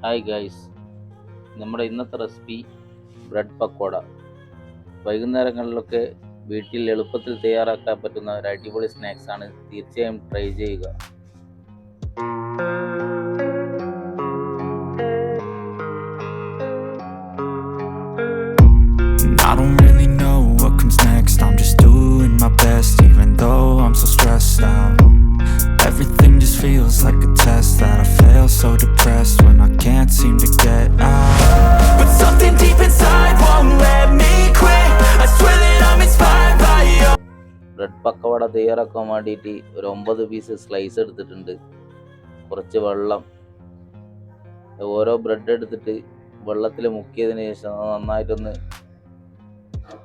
Hi guys, നമ്മുടെ ഇന്നത്തെ recipe bread pakoda. വൈകുന്നേരങ്ങളിലൊക്കെ വീട്ടിൽ എളുപ്പത്തിൽ തയ്യാറാക്കാൻ പറ്റുന്ന ഒരു അടിപൊളി സ്നാക്സ് ആണ്. തീർച്ചയായും ട്രൈ ചെയ്യുക. I don't really know what comes next. I'm just doing my best, even though I'm so stressed out. Everything just feels like a test that I fail, so depressed when I can't seem to get out. But something deep inside won't let me quit. I swear that I'm inspired by you. Bread pakoda തയ്യാറാക്കാൻ വേണ്ടിയിട്ട് ഒരു 9 piece slice എടുത്തിട്ടുണ്ട്. കുറച്ച് വെള്ളം, ഓരോ bread എടുത്തിട്ട് വെള്ളത്തിൽ മുക്കിയതിന് ശേഷം നന്നായിട്ടൊന്ന്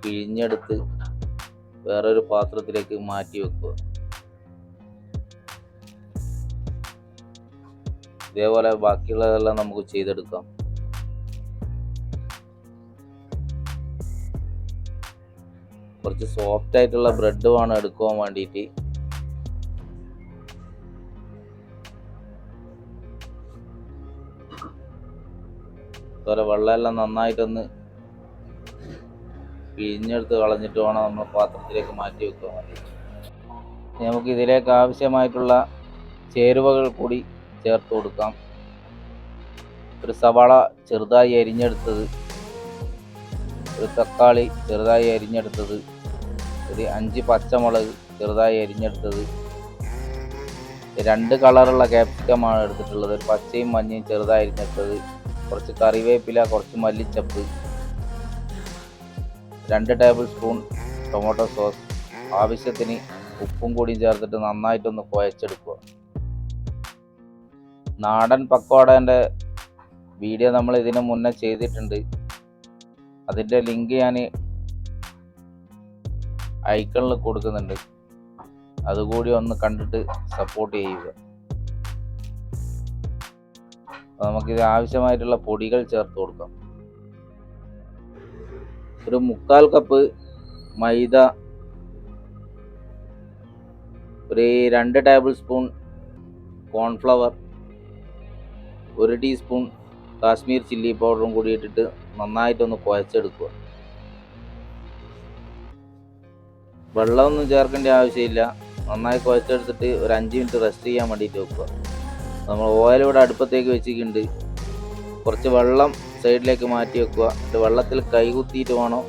പിഴിഞ്ഞെടുത്ത് വേറൊരു പാത്രത്തിലേക്ക് മാറ്റി വെക്കുക. ഇതേപോലെ ബാക്കിയുള്ളതെല്ലാം നമുക്ക് ചെയ്തെടുക്കാം. കുറച്ച് സോഫ്റ്റ് ആയിട്ടുള്ള ബ്രെഡ് വേണം എടുക്കുവാൻ വേണ്ടിയിട്ട്. അതുപോലെ വെള്ളമെല്ലാം നന്നായിട്ടൊന്ന് പിഴിഞ്ഞെടുത്ത് കളഞ്ഞിട്ട് വേണം നമ്മൾ പാത്രത്തിലേക്ക് മാറ്റി വെക്കാൻ വേണ്ടിയിട്ട്. നമുക്ക് ഇതിലേക്ക് ആവശ്യമായിട്ടുള്ള ചേരുവകൾ കൂടി ചേർത്ത് കൊടുക്കാം. ഒരു സവാള ചെറുതായി അരിഞ്ഞെടുത്തത്, ഒരു തക്കാളി ചെറുതായി അരിഞ്ഞെടുത്തത്, ഒരു 5 പച്ചമുളക് ചെറുതായി അരിഞ്ഞെടുത്തത്, 2 കളറുള്ള ക്യാപ്സിക്കമാണ് എടുത്തിട്ടുള്ളത്, ഒരു പച്ചയും മഞ്ഞയും ചെറുതായി അരിഞ്ഞെടുത്തത്, കുറച്ച് കറിവേപ്പില, കുറച്ച് മല്ലിച്ചപ്പ്, 2 ടേബിൾ സ്പൂൺ ടൊമാറ്റോ സോസ്, ആവശ്യത്തിന് ഉപ്പും കൂടി ചേർത്തിട്ട് നന്നായിട്ടൊന്ന് കുഴച്ചെടുക്കുക. നാടൻ പക്കോടേൻ്റെ വീഡിയോ നമ്മൾ ഇതിന് മുന്നേ ചെയ്തിട്ടുണ്ട്. അതിൻ്റെ ലിങ്ക് ഞാൻ ഐക്കണിൽ കൊടുക്കുന്നുണ്ട്. അതുകൂടി ഒന്ന് കണ്ടിട്ട് സപ്പോർട്ട് ചെയ്യുക. നമുക്കിത് ആവശ്യമായിട്ടുള്ള പൊടികൾ ചേർത്ത് കൊടുക്കാം. ഒരു 3/4 കപ്പ് മൈദ, ഒരു 2 table spoon cornflour, 1 teaspoon Kashmir chilli പൗഡറും കൂടി ഇട്ടിട്ട് നന്നായിട്ടൊന്ന് കുഴച്ചെടുക്കുക. വെള്ളമൊന്നും ചേർക്കേണ്ട ആവശ്യമില്ല. നന്നായി കുഴച്ചെടുത്തിട്ട് ഒരു 5 മിനിറ്റ് റെസ്റ്റ് ചെയ്യാൻ വേണ്ടിയിട്ട് വെക്കുക. നമ്മൾ ഓയിൽ ഇവിടെ അടുപ്പത്തേക്ക് വെച്ചിട്ടുണ്ട്. കുറച്ച് വെള്ളം സൈഡിലേക്ക് മാറ്റി വെക്കുക. എന്നിട്ട് വെള്ളത്തിൽ കൈ കുത്തിയിട്ട് വേണം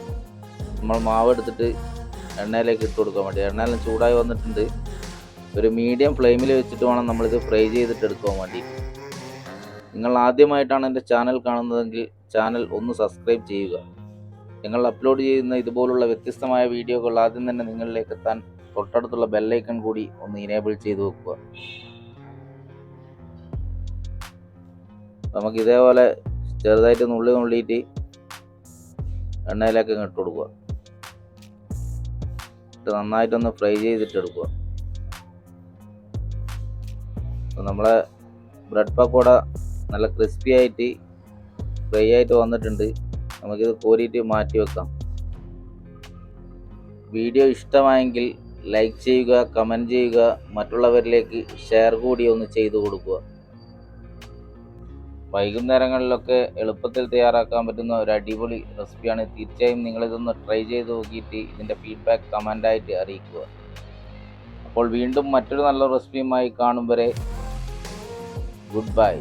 നമ്മൾ മാവ് എടുത്തിട്ട് എണ്ണയിലേക്ക് ഇട്ട് കൊടുക്കാൻ വേണ്ടി. എണ്ണയെല്ലാം ചൂടായി വന്നിട്ടുണ്ട്. ഒരു മീഡിയം ഫ്ലെയിമിൽ വെച്ചിട്ട് വേണം നമ്മളിത് ഫ്രൈ ചെയ്തിട്ട് എടുക്കാൻ വേണ്ടി. നിങ്ങൾ ആദ്യമായിട്ടാണ് എൻ്റെ ചാനൽ കാണുന്നതെങ്കിൽ ചാനൽ ഒന്ന് സബ്സ്ക്രൈബ് ചെയ്യുക. ഞങ്ങൾ അപ്ലോഡ് ചെയ്യുന്ന ഇതുപോലുള്ള വ്യത്യസ്തമായ വീഡിയോകൾ ആദ്യം തന്നെ നിങ്ങളിലേക്ക് എത്താൻ തൊട്ടടുത്തുള്ള ബെല്ലൈക്കൺ കൂടി ഒന്ന് ഇനേബിൾ ചെയ്ത് വെക്കുക. നമുക്ക് ഇതേപോലെ ചെറുതായിട്ട് നുള്ളിയിട്ട് എണ്ണയിലേക്ക് ഇട്ട് കൊടുക്കുക. നന്നായിട്ടൊന്ന് ഫ്രൈ ചെയ്തിട്ടെടുക്കുക. നമ്മളെ ബ്രെഡ് പക്കോട നല്ല ക്രിസ്പി ആയിട്ട് ഫ്രൈ ആയിട്ട് വന്നിട്ടുണ്ട്. നമുക്കിത് കോരിയിട്ട് മാറ്റി വെക്കാം. വീഡിയോ ഇഷ്ടമായെങ്കിൽ ലൈക്ക് ചെയ്യുക, കമൻറ്റ് ചെയ്യുക, മറ്റുള്ളവരിലേക്ക് ഷെയർ കൂടി ഒന്ന് ചെയ്തു കൊടുക്കുക. വൈകുന്നേരങ്ങളിലൊക്കെ എളുപ്പത്തിൽ തയ്യാറാക്കാൻ പറ്റുന്ന ഒരു അടിപൊളി റെസിപ്പിയാണ്. തീർച്ചയായും നിങ്ങളിതൊന്ന് ട്രൈ ചെയ്ത് നോക്കിയിട്ട് ഇതിൻ്റെ ഫീഡ്ബാക്ക് കമൻ്റായിട്ട് അറിയിക്കുക. അപ്പോൾ വീണ്ടും മറ്റൊരു നല്ല റെസിപ്പിയുമായി കാണും വരെ ഗുഡ് ബൈ.